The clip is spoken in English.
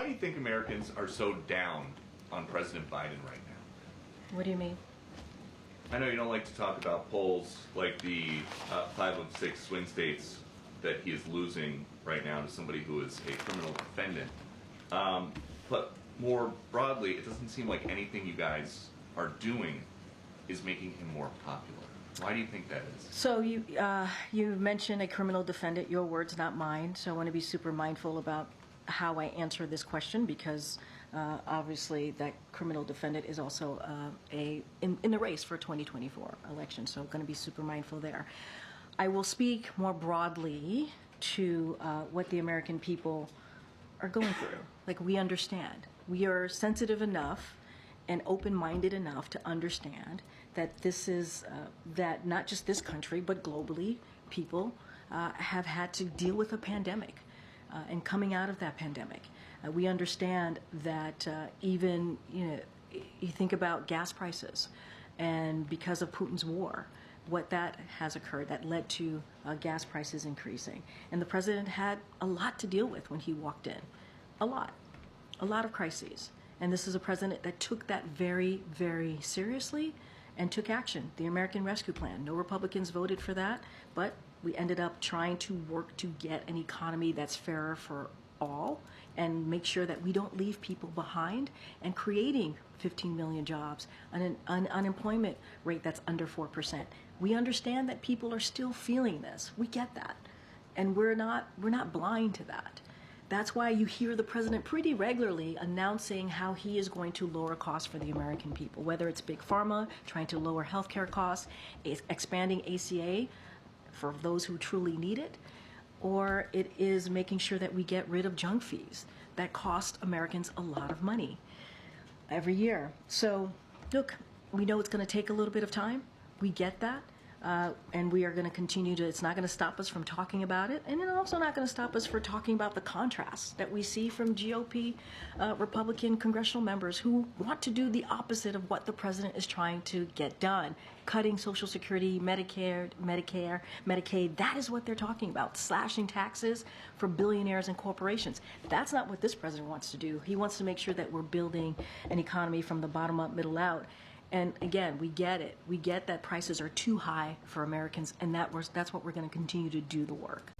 why do you think Americans are so down on President Biden right now? What do you mean? I know you don't like to talk about polls like the 5 of 6 swing states that he is losing right now to somebody who is a criminal defendant. But more broadly, it doesn't seem like anything you guys are doing is making him more popular. Why do you think that is? So you mentioned a criminal defendant, your words, not mine. So I want to be super mindful about how I answer this question, because obviously that criminal defendant is also in the race for 2024 election. So I'm going to be super mindful there. I will speak more broadly to what the American people are going through. Like, we understand. We are sensitive enough and open-minded enough to understand that this is that not just this country but globally, people have had to deal with a pandemic, and coming out of that pandemic, we understand that even you think about gas prices, and because of Putin's war, what that has occurred that led to gas prices increasing, and the president had a lot to deal with when he walked in, a lot of crises. And this is a president that took that very, very seriously and took action. The American Rescue Plan, no Republicans voted for that, but we ended up trying to work to get an economy that's fairer for all and make sure that we don't leave people behind, and creating 15 million jobs, an unemployment rate that's under 4%. We understand that people are still feeling this. We get that. And we're not blind to that. That's why you hear the president pretty regularly announcing how he is going to lower costs for the American people, whether it's big pharma, trying to lower healthcare costs, expanding ACA for those who truly need it, or it is making sure that we get rid of junk fees that cost Americans a lot of money every year. So, look, we know it's going to take a little bit of time. We get that. And we are going to continue to, it's not going to stop us from talking about it. And it's also not going to stop us from talking about the contrasts that we see from GOP Republican congressional members who want to do the opposite of what the president is trying to get done. Cutting Social Security, Medicare, Medicaid, that is what they're talking about. Slashing taxes for billionaires and corporations. That's not what this president wants to do. He wants to make sure that we're building an economy from the bottom up, middle out. And again, we get it. We get that prices are too high for Americans, and that's what we're going to continue to do the work.